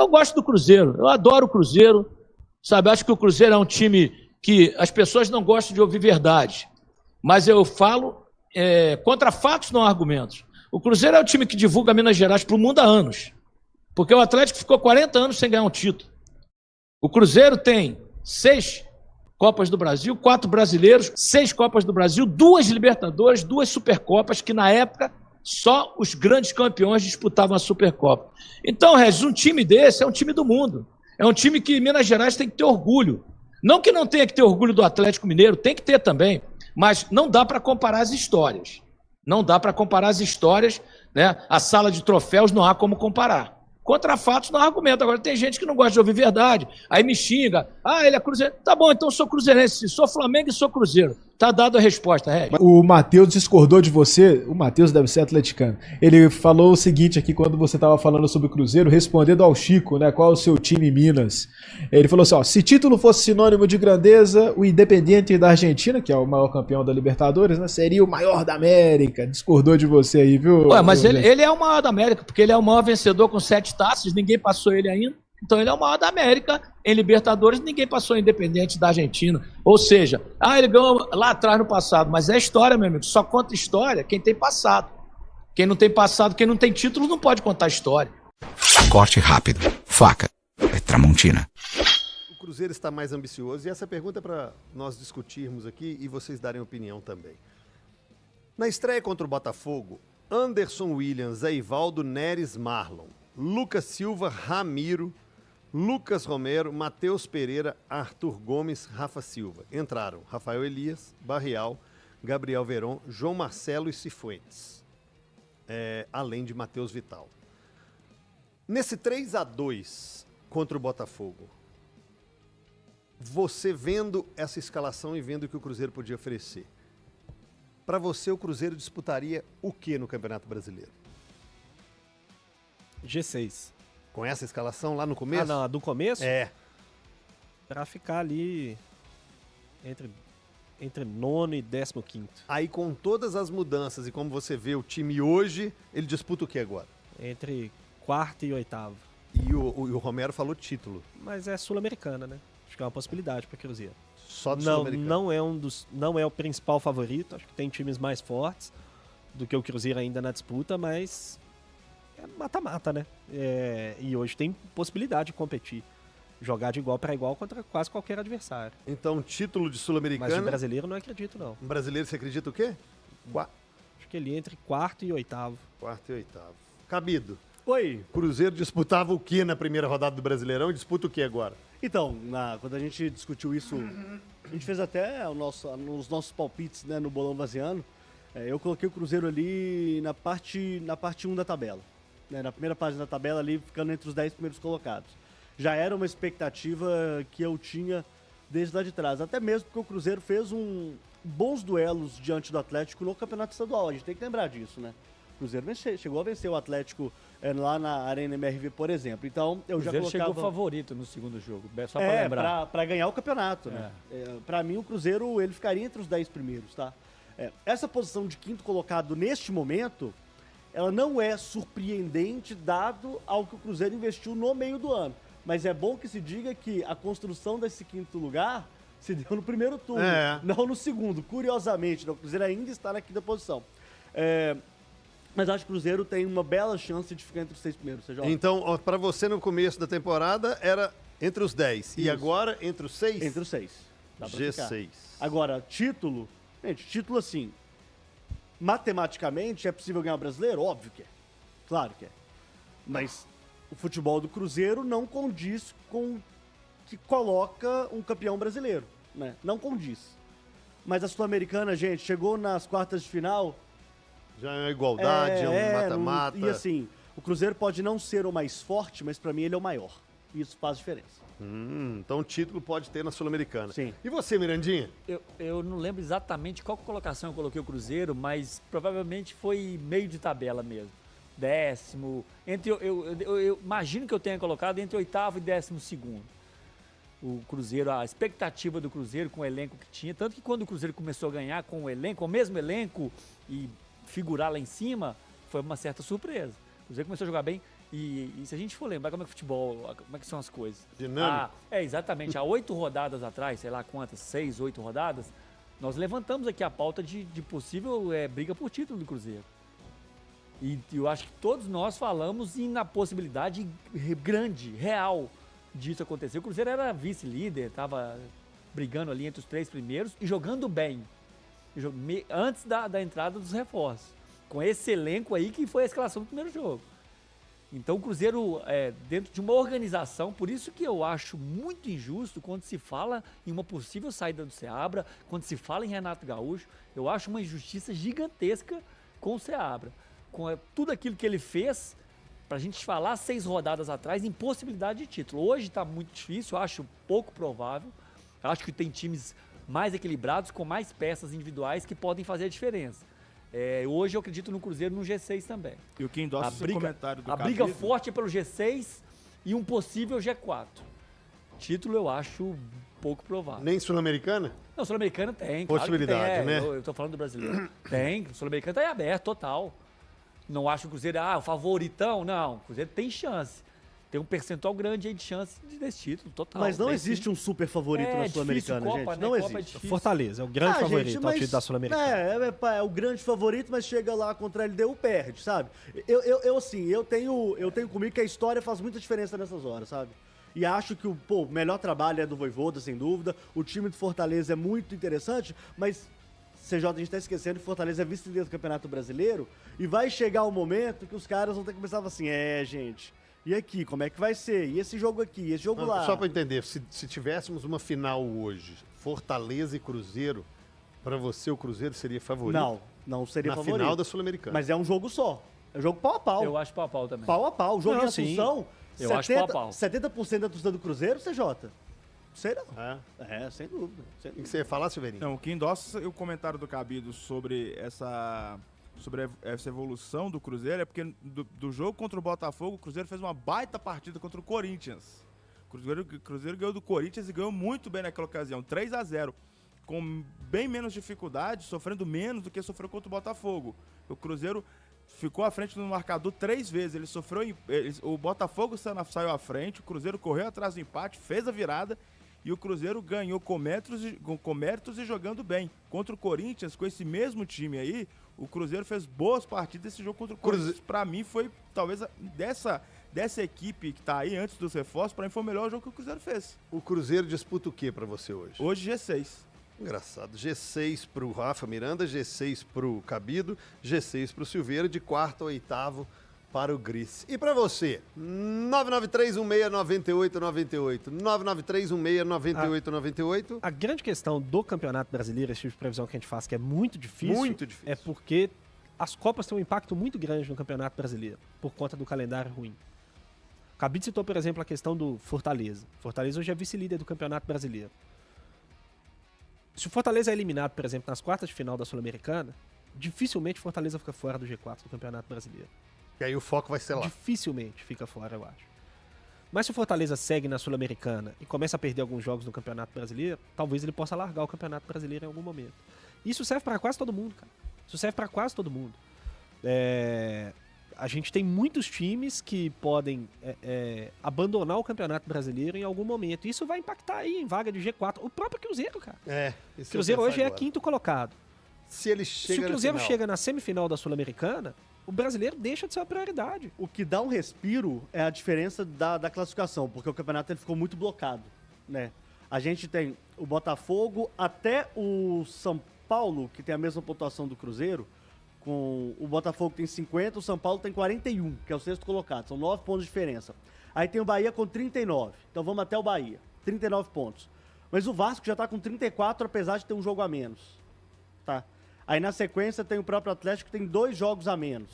Eu gosto do Cruzeiro, eu adoro o Cruzeiro, sabe? Acho que o Cruzeiro é um time que as pessoas não gostam de ouvir verdade, mas eu falo contra fatos, não argumentos. O Cruzeiro é o time que divulga Minas Gerais para o mundo há anos, porque o Atlético ficou 40 anos sem ganhar um título. O Cruzeiro tem 6 Copas do Brasil, 4 brasileiros, 6 Copas do Brasil, 2 Libertadores, 2 Supercopas, que na época só os grandes campeões disputavam a Supercopa. Então, Regis, um time desse é um time do mundo. É um time que Minas Gerais tem que ter orgulho. Não que não tenha que ter orgulho do Atlético Mineiro, tem que ter também, mas não dá para comparar as histórias. Não dá para comparar as histórias, né? A sala de troféus não há como comparar. Contra fatos não há argumento. Agora tem gente que não gosta de ouvir verdade, aí me xinga. Ah, ele é cruzeiro. Tá bom, então eu sou cruzeirense, sou Flamengo e sou Cruzeiro. Tá dada a resposta, Regis. O Matheus discordou de você. O Matheus deve ser atleticano. Ele falou o seguinte aqui quando você estava falando sobre o Cruzeiro, respondendo ao Chico, né? Qual é o seu time em Minas? Ele falou assim: ó, se título fosse sinônimo de grandeza, o Independiente da Argentina, que é o maior campeão da Libertadores, né? Seria o maior da América. Discordou de você aí, viu? Ué, mas ele é o maior da América, porque ele é o maior vencedor com 7 taças, ninguém passou ele ainda. Então ele é o maior da América em Libertadores, ninguém passou Independente da Argentina. Ou seja, ele ganhou lá atrás no passado, mas é história, meu amigo. Só conta história quem tem passado. Quem não tem passado, quem não tem título, não pode contar história. Corte rápido. Faca. É Tramontina. O Cruzeiro está mais ambicioso e essa pergunta é para nós discutirmos aqui e vocês darem opinião também. Na estreia contra o Botafogo, Anderson Williams, Eivaldo, Neres, Marlon, Lucas Silva, Ramiro, Lucas Romero, Matheus Pereira, Arthur Gomes, Rafa Silva. Entraram Rafael Elias, Barrial, Gabriel Veron, João Marcelo e Cifuentes. Além de Matheus Vital. Nesse 3-2 contra o Botafogo, você vendo essa escalação e vendo o que o Cruzeiro podia oferecer, para você o Cruzeiro disputaria o que no Campeonato Brasileiro? G6. Com essa escalação lá no começo? Ah, não, do começo? É. Pra ficar ali entre nono e 15º. Aí com todas as mudanças e como você vê o time hoje, ele disputa o que agora? Entre 4º e 8º. E o Romero falou título. Mas é sul-americana, né? Acho que é uma possibilidade para Cruzeiro. Só do sul-americana. Não é o principal favorito. Acho que tem times mais fortes do que o Cruzeiro ainda na disputa, mas é mata-mata, né? E hoje tem possibilidade de competir. Jogar de igual para igual contra quase qualquer adversário. Então, título de Sul-Americana... Mas de brasileiro não acredito, não. Um brasileiro, você acredita o quê? Acho que ele entre 4º e 8º. 4º e 8º. Cabido. Oi. Cruzeiro disputava o que na primeira rodada do Brasileirão e disputa o que agora? Então, quando a gente discutiu isso, a gente fez até os nossos palpites, né, no Bolão Vaziano. Eu coloquei o Cruzeiro ali na parte 1 da tabela. Né, na primeira página da tabela ali, ficando entre os 10 primeiros colocados. Já era uma expectativa que eu tinha desde lá de trás. Até mesmo porque o Cruzeiro fez bons duelos diante do Atlético no Campeonato Estadual. A gente tem que lembrar disso, né? O Cruzeiro chegou a vencer o Atlético lá na Arena MRV, por exemplo. Então, eu já colocava... O Cruzeiro chegou favorito no segundo jogo, só para lembrar. Para ganhar o campeonato, né? Para mim, o Cruzeiro ele ficaria entre os 10 primeiros, tá? Essa posição de quinto colocado neste momento, ela não é surpreendente dado ao que o Cruzeiro investiu no meio do ano. Mas é bom que se diga que a construção desse quinto lugar se deu no primeiro turno, não no segundo. Curiosamente, o Cruzeiro ainda está na quinta posição. Mas acho que o Cruzeiro tem uma bela chance de ficar entre os 6 primeiros. Então, para você no começo da temporada era entre os 10. Isso. E agora entre os 6? Entre os 6. G6. Agora, título... Gente, título assim... Matematicamente, é possível ganhar o brasileiro? Óbvio que é. Claro que é. Mas o futebol do Cruzeiro não condiz com que coloca um campeão brasileiro, né? Não condiz. Mas a Sul-Americana, gente, chegou nas quartas de final... Já é uma igualdade, é um mata-mata. E assim, o Cruzeiro pode não ser o mais forte, mas pra mim ele é o maior. Isso faz diferença. Então o título pode ter na Sul-Americana. Sim. E você, Mirandinha? Eu não lembro exatamente qual colocação eu coloquei o Cruzeiro, mas provavelmente foi meio de tabela mesmo. 10º. Eu imagino que eu tenha colocado entre 8º e 12º. O Cruzeiro, a expectativa do Cruzeiro com o elenco que tinha. Tanto que quando o Cruzeiro começou a ganhar com o mesmo elenco e figurar lá em cima, foi uma certa surpresa. O Cruzeiro começou a jogar bem. E se a gente for lembrar como é que o futebol, como é que são as coisas. Dinâmico. Exatamente. Há 8 rodadas atrás, sei lá quantas, 6, 8 rodadas, nós levantamos aqui a pauta de possível briga por título do Cruzeiro. E eu acho que todos nós falamos na possibilidade grande, real, disso acontecer. O Cruzeiro era vice-líder, estava brigando ali entre os 3 primeiros e jogando bem. Antes da entrada dos reforços. Com esse elenco aí que foi a escalação do primeiro jogo. Então o Cruzeiro, dentro de uma organização, por isso que eu acho muito injusto quando se fala em uma possível saída do Seabra, quando se fala em Renato Gaúcho, eu acho uma injustiça gigantesca com o Seabra. Com tudo aquilo que ele fez, pra gente falar 6 rodadas atrás, em possibilidade de título. Hoje tá muito difícil, eu acho pouco provável. Eu acho que tem times mais equilibrados, com mais peças individuais que podem fazer a diferença. Hoje eu acredito no Cruzeiro no G6 também. E o que endossa o seu comentário do A briga forte é pelo G6 e um possível G4. Título eu acho pouco provável. Nem Sul-Americana? Não, Sul-Americana tem. Possibilidade, claro que tem, né? Eu tô falando do brasileiro. Tem, o Sul-Americana tá em aberto, total. Não acho que o Cruzeiro, o favoritão. Não, o Cruzeiro tem chance. Tem um percentual grande aí de chance desse título, total. Mas não tem, existe sim. um super favorito na Sul-Americana, Copa, gente. né? Não Copa existe. é difícil. Fortaleza é o grande favorito ao título da Sul-Americana. É o grande favorito, mas chega lá contra a LDU, perde, sabe? Eu tenho comigo que a história faz muita diferença nessas horas, sabe? E acho que o melhor trabalho é do Vojvoda, sem dúvida. O time do Fortaleza é muito interessante, mas CJ, a gente tá esquecendo que Fortaleza é vice-líder do Campeonato Brasileiro e vai chegar um momento que os caras vão ter que começar a falar assim, gente, e aqui, como é que vai ser? E esse jogo aqui, e esse jogo lá? Só pra entender, se tivéssemos uma final hoje, Fortaleza e Cruzeiro, pra você o Cruzeiro seria favorito? Não seria na favorito. final da Sul-Americana. Mas é um jogo só. É um jogo pau a pau. Eu acho pau a pau também. Pau a pau. O jogo Não, em Assunção, Eu acho pau a pau. 70% da torcida do Cruzeiro, CJ? Sei não. É? Sem dúvida. O que você ia falar, Silveirinho? Não, o que endossa o comentário do Cabido sobre essa evolução do Cruzeiro é porque do jogo contra o Botafogo, o Cruzeiro fez uma baita partida contra o Corinthians. O Cruzeiro ganhou do Corinthians e ganhou muito bem naquela ocasião, 3-0, com bem menos dificuldade, sofrendo menos do que sofreu contra o Botafogo. O Cruzeiro ficou à frente no marcador 3 vezes, o Botafogo saiu à frente, o Cruzeiro correu atrás do empate, fez a virada, e o Cruzeiro ganhou com méritos e jogando bem. Contra o Corinthians, com esse mesmo time aí, o Cruzeiro fez boas partidas nesse jogo contra o Corinthians. Pra mim, foi talvez dessa equipe que tá aí antes dos reforços, pra mim foi o melhor jogo que o Cruzeiro fez. O Cruzeiro disputa o que pra você hoje? Hoje, G6. Engraçado. G6 pro Rafa Miranda, G6 pro Cabido, G6 pro Silveira, de quarto a oitavo para o Gris. E para você? 993169898. 993169898. A grande questão do Campeonato Brasileiro, esse tipo de previsão que a gente faz, que é muito difícil, é porque as Copas têm um impacto muito grande no Campeonato Brasileiro, por conta do calendário ruim. Cabide citou, por exemplo, a questão do Fortaleza. Fortaleza hoje é vice-líder do Campeonato Brasileiro. Se o Fortaleza é eliminado, por exemplo, nas quartas de final da Sul-Americana, dificilmente Fortaleza fica fora do G4 do Campeonato Brasileiro. E aí o foco vai ser lá. Dificilmente fica fora, eu acho. Mas se o Fortaleza segue na Sul-Americana e começa a perder alguns jogos no Campeonato Brasileiro, talvez ele possa largar o Campeonato Brasileiro em algum momento. Isso serve para quase todo mundo, cara. Isso serve para quase todo mundo. A gente tem muitos times que podem abandonar o Campeonato Brasileiro em algum momento. Isso vai impactar aí em vaga de G4. O próprio Cruzeiro, cara. O Cruzeiro hoje é quinto colocado. Se o Cruzeiro chega na semifinal da Sul-Americana, o brasileiro deixa de ser uma prioridade. O que dá um respiro é a diferença da classificação, porque o campeonato ele ficou muito blocado, né? A gente tem o Botafogo até o São Paulo, que tem a mesma pontuação do Cruzeiro, com o Botafogo tem 50, o São Paulo tem 41, que é o sexto colocado, são 9 pontos de diferença. Aí tem o Bahia com 39, então vamos até o Bahia, 39 pontos. Mas o Vasco já tá com 34, apesar de ter um jogo a menos, tá? Aí na sequência tem o próprio Atlético que tem 2 jogos a menos.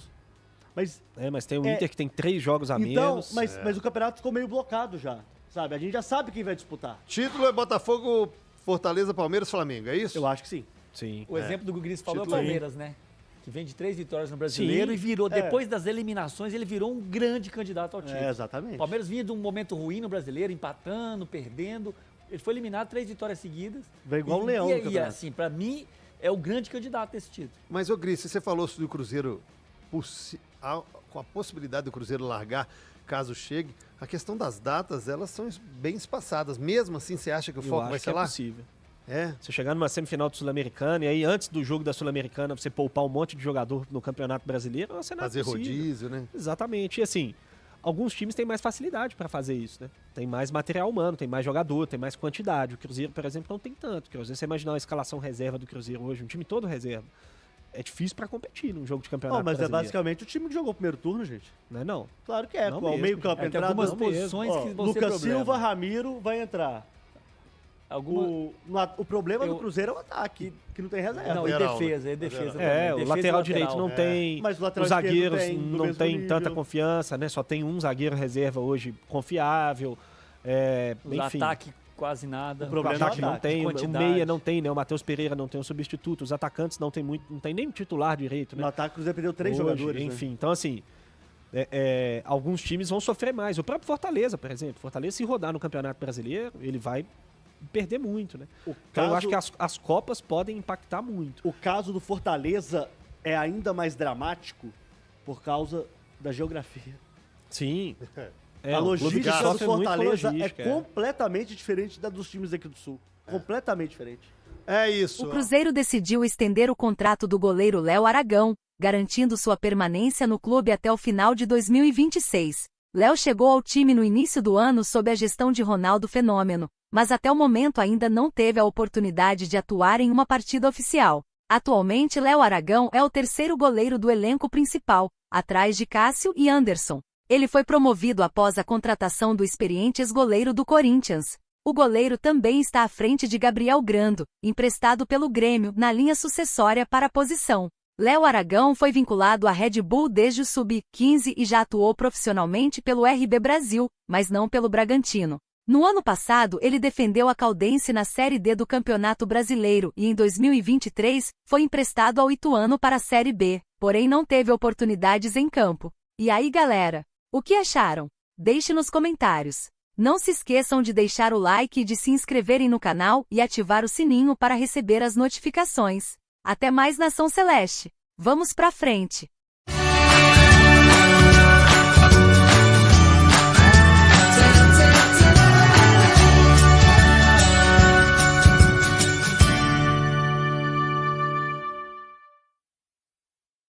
Mas tem o Inter que tem 3 jogos a menos. Mas o campeonato ficou meio blocado já, sabe? A gente já sabe quem vai disputar. Título é Botafogo, Fortaleza, Palmeiras, Flamengo, é isso? Eu acho que sim. Sim. O exemplo do que o Gris falou é o Título aí. Palmeiras, né? Que vem de 3 vitórias no Brasileiro e virou, depois das eliminações, ele virou um grande candidato ao título. Exatamente. O Palmeiras vinha de um momento ruim no Brasileiro, empatando, perdendo. Ele foi eliminado 3 vitórias seguidas. Veio igual um leão no E campeonato. assim, pra mim, é o grande candidato a esse título. Mas, ô Gris, você falou do Cruzeiro com a possibilidade do Cruzeiro largar caso chegue, a questão das datas, elas são bem espaçadas. Mesmo assim, você acha que o foco vai ser lá? É possível. É. Você chegar numa semifinal do Sul-Americana e aí antes do jogo da Sul-Americana você poupar um monte de jogador no Campeonato Brasileiro, você não Fazer rodízio, né? Exatamente. E assim, alguns times têm mais facilidade para fazer isso, né? Tem mais material humano, tem mais jogador, tem mais quantidade. O Cruzeiro, por exemplo, não tem tanto. O Cruzeiro, você imaginar uma escalação reserva do Cruzeiro hoje, um time todo reserva, é difícil para competir num jogo de campeonato Mas brasileiro. é basicamente o time que jogou o primeiro turno, gente. Não é não? Claro que é. Não Com o mesmo. meio-campo É que entrada... algumas não posições Ó, que vão ser Lucas problema. Silva, Ramiro vai entrar. O problema do Cruzeiro é o ataque, que não tem reserva. Não, e Lateral, defesa, né? e defesa também. É, o Defesa e lateral direito não tem, Mas o lateral os esquerdo zagueiros tem, do não mesmo tem nível. tanta confiança, né? Só tem um zagueiro reserva hoje confiável. O Enfim, ataque quase nada. O o problema é o ataque não ataque, tem, o quantidade. meia não tem, né? O Matheus Pereira não tem um substituto, os atacantes não tem nem titular direito, né? No ataque, o Cruzeiro perdeu 3 Hoje, jogadores, enfim, então assim, alguns times vão sofrer mais. O próprio Fortaleza, por exemplo. Fortaleza, se rodar no Campeonato Brasileiro, ele vai perder muito, né? Então eu acho que as Copas podem impactar muito. O caso do Fortaleza é ainda mais dramático por causa da geografia. Sim. A o clube logística do sofre muito com Fortaleza logística, é completamente diferente da dos times aqui do Sul. Completamente diferente. É isso. O Cruzeiro decidiu estender o contrato do goleiro Léo Aragão, garantindo sua permanência no clube até o final de 2026. Léo chegou ao time no início do ano sob a gestão de Ronaldo Fenômeno, mas até o momento ainda não teve a oportunidade de atuar em uma partida oficial. Atualmente, Léo Aragão é o terceiro goleiro do elenco principal, atrás de Cássio e Anderson. Ele foi promovido após a contratação do experiente ex-goleiro do Corinthians. O goleiro também está à frente de Gabriel Grando, emprestado pelo Grêmio, na linha sucessória para a posição. Léo Aragão foi vinculado à Red Bull desde o Sub-15 e já atuou profissionalmente pelo RB Brasil, mas não pelo Bragantino. No ano passado, ele defendeu a Caldense na Série D do Campeonato Brasileiro e em 2023 foi emprestado ao Ituano para a Série B, porém não teve oportunidades em campo. E aí, galera? O que acharam? Deixe nos comentários. Não se esqueçam de deixar o like e de se inscreverem no canal e ativar o sininho para receber as notificações. Até mais, Nação Celeste! Vamos pra frente!